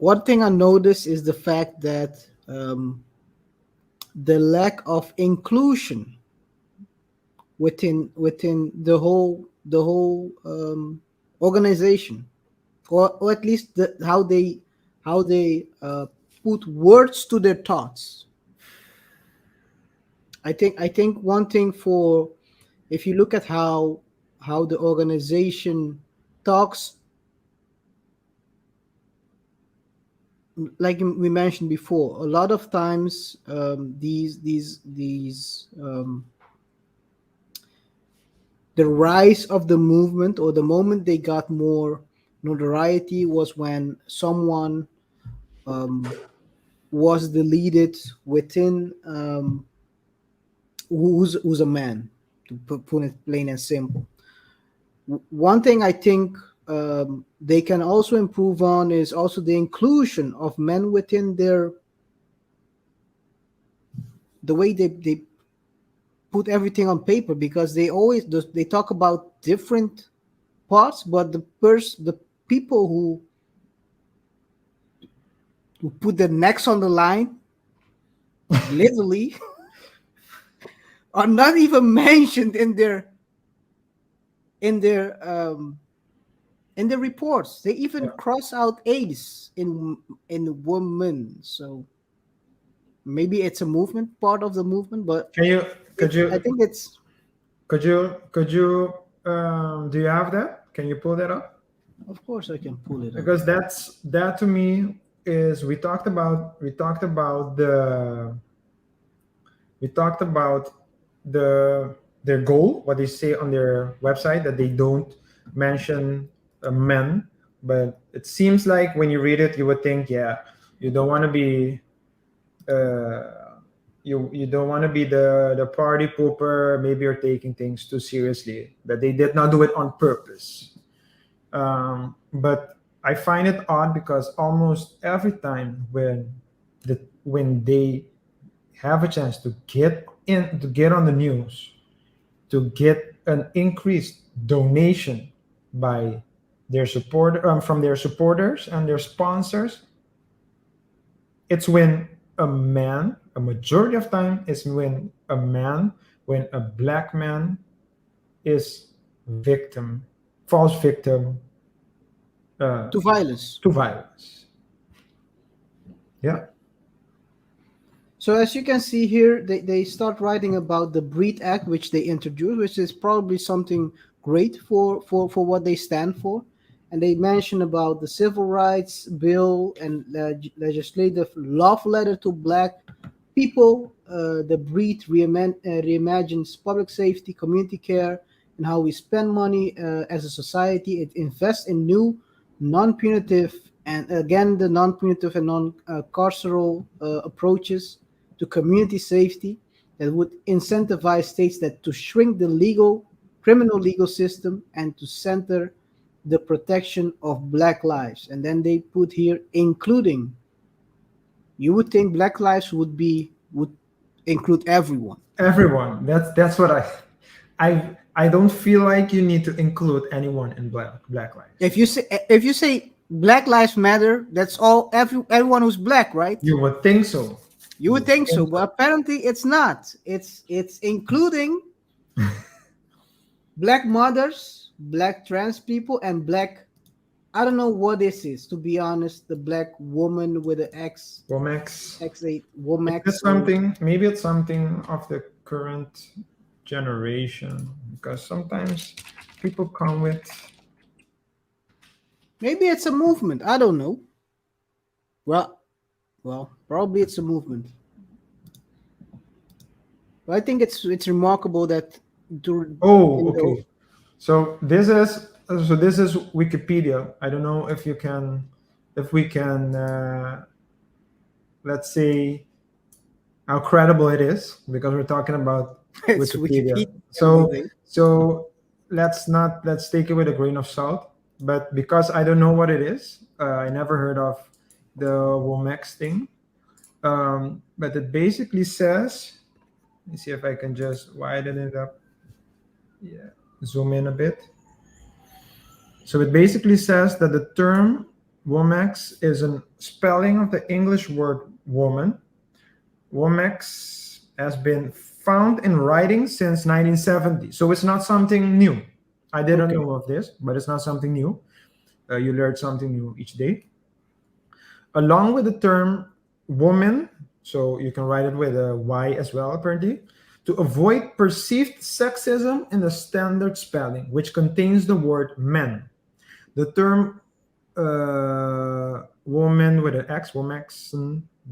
one thing I noticed is the fact that the lack of inclusion within the whole organization, or at least how they put words to their thoughts. I think one thing for, if you look at how the organization talks, like we mentioned before, a lot of times the rise of the movement, or the moment they got more notoriety, was when someone um, was deleted within, who's a man, to put it plain and simple. One thing I think they can also improve on is also the inclusion of men within the way they put everything on paper, because they talk about different parts, but the people who put their necks on the line, literally, are not even mentioned in their in the reports. They even Yeah. cross out A's in women. So maybe it's a movement, part of the movement, but Can you could I you think it's, do you have that? Can you pull that up? of course I can pull it up. Because that to me is, we talked about their goal, what they say on their website, that they don't mention men. But it seems like when you read it, you would think, yeah, you don't want to be you don't want to be the party pooper. Maybe you're taking things too seriously. That they did not do it on purpose. But I find it odd because almost every time when they have a chance to get on the news, to get an increased donation by their support from their supporters and their sponsors, it's when a majority of time is when a black man is victim, false victim, uh, To violence. to violence. Yeah. So as you can see here, they start writing about the Breed Act, which they introduced, which is probably something great for what they stand for. And they mention about the Civil Rights Bill and legislative love letter to black people. The Breed reimagines public safety, community care, and how we spend money as a society. It invests in new non-punitive, and again the non-punitive and non-carceral approaches to community safety that would incentivize states that to shrink the criminal legal system and to center the protection of black lives. And then they put here, including, you would think black lives would include everyone. Everyone. That's what I don't feel like you need to include anyone in Black Lives. If you say black lives matter, that's all, everyone who's black, right? You would think so. You You would would think so, think but apparently it's not. It's including so. black mothers, black trans people, and black. I don't know what this is, to be honest. The black woman with the Womex. X8 Maybe Womax. it's something. Maybe it's something of the current generation, because sometimes people come with. Maybe it's a movement. I don't know. Well, probably it's a movement. But I think it's remarkable that to Oh, in the okay. So this is Wikipedia. I don't know if we can, let's say, how credible it is, because we're talking about it's Wikipedia. Wikipedia So everything. so let's take it with a grain of salt. But because I don't know what it is, I never heard of the Womex thing. But it basically says, let me see if I can just widen it up. Yeah, zoom in a bit. So it basically says that the term Womex is a spelling of the English word woman. Womex has been found in writing since 1970, so it's not something new. I didn't Okay. know of this, but it's not something new. You learn something new each day. Along with the term woman, so you can write it with a Y as well, apparently, to avoid perceived sexism in the standard spelling, which contains the word men. The term woman with an X, womex,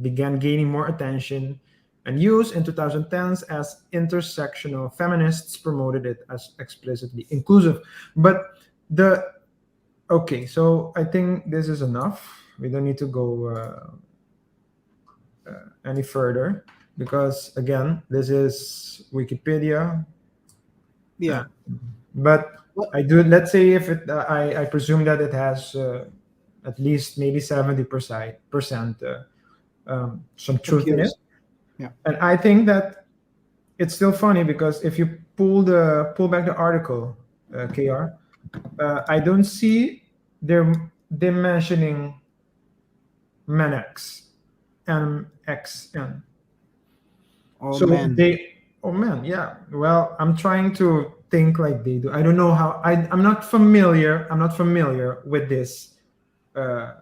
began gaining more attention and use in 2010s as intersectional feminists promoted it as explicitly inclusive. But the okay, so I think this is enough. We don't need to go any further because again, this is Wikipedia. Uh, Yeah. but What I do. Let's say if it, I presume that it has at least maybe 70% some truth in it. accuracy? Yeah. And I think that it's still funny because if you pull back the article, KR, I don't see them mentioning Manex MXN. Oh So man. they, oh man, yeah. Well, I'm trying to think like they do. I don't know how. I'm not familiar. I'm not familiar with this uh,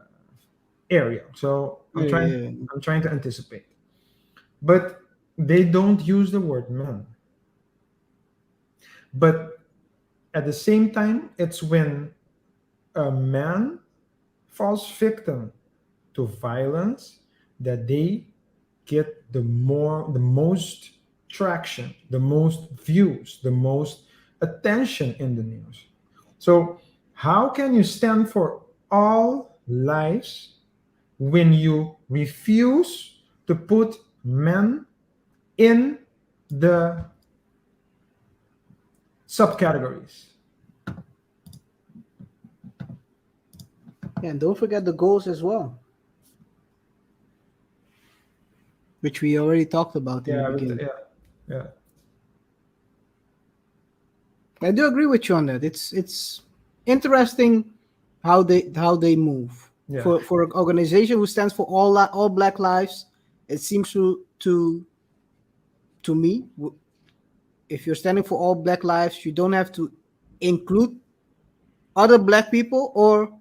area. So Yeah, yeah, yeah. I'm trying to anticipate. But they don't use the word man. But at the same time, it's when a man falls victim to violence that they get the most traction, the most views, the most attention in the news. So how can you stand for all lives when you refuse to put men in the subcategories? Yeah, and don't forget the goals as well, which we already talked about in the Yeah, beginning. yeah, yeah, I do agree with you on that. It's interesting how they move. yeah. For an organization who stands for all Black lives, it seems to me, if you're standing for all Black lives, you don't have to include other Black people, or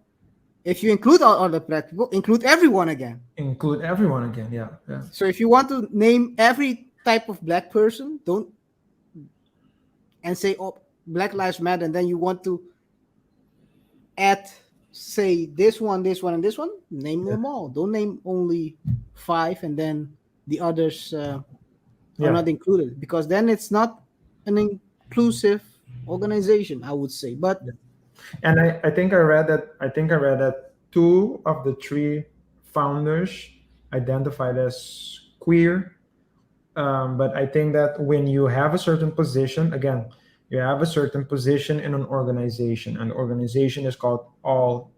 if you include all other Black people, include everyone again. Include everyone again. Yeah, yeah, So if you want to name every type of Black person, don't and say, oh, Black lives matter, and then you want to at say this one, and this one, name yeah, them all. Don't name only five and then the others are yeah. not included, because then it's not an inclusive organization, I would say. But Yeah. And I think I read that two of the three founders identified as queer. But I think that when you have a certain position, again, you have a certain position in an organization, and the organization is called all.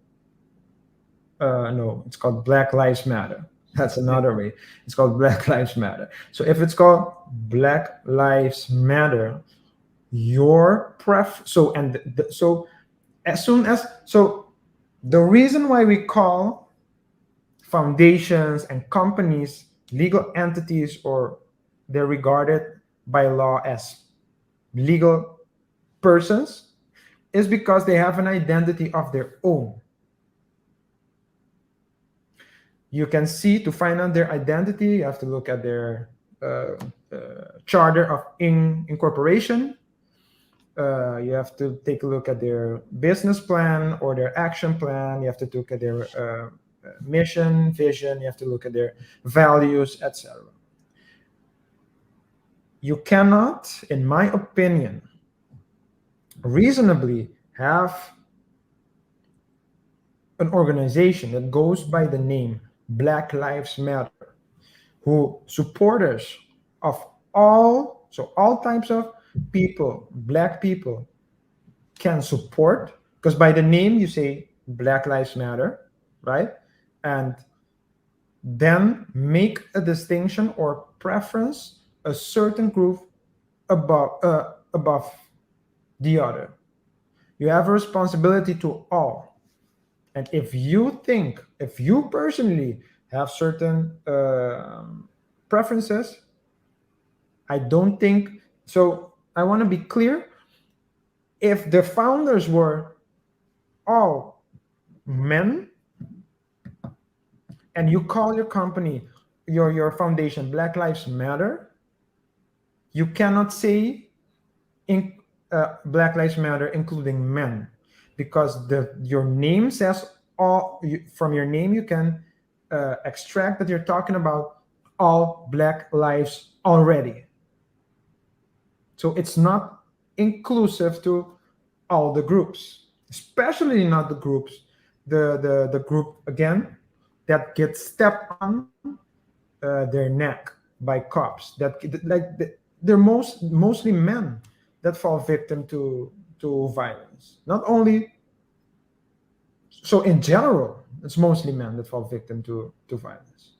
No, it's called Black Lives Matter. That's yeah, another way. It's called Black Lives Matter. So if it's called Black Lives Matter, your so and so as soon as so the reason why we call foundations and companies legal entities, or they're regarded by law as legal persons, is because they have an identity of their own. You can see, to find out their identity, you have to look at their uh, charter of incorporation. You have to take a look at their business plan or their action plan. You have to look at their mission, vision. You have to look at their values, etc. You cannot, in my opinion, reasonably have an organization that goes by the name Black Lives Matter, who supporters of all types of people, Black people, can support, because by the name you say Black Lives Matter, right? And then make a distinction or preference a certain group above the other. You have a responsibility to all, And if you personally have certain preferences, I don't think so. I want to be clear. If the founders were all men, and you call your company, your foundation, Black Lives Matter, you cannot say in Black Lives Matter including men, because your name says all. From your name, you can extract that you're talking about all Black lives already. So it's not inclusive to all the groups, especially not the groups, the group again that gets stepped on their neck by cops. They're mostly men that fall victim to violence. Not only so in general, it's mostly men that fall victim to violence.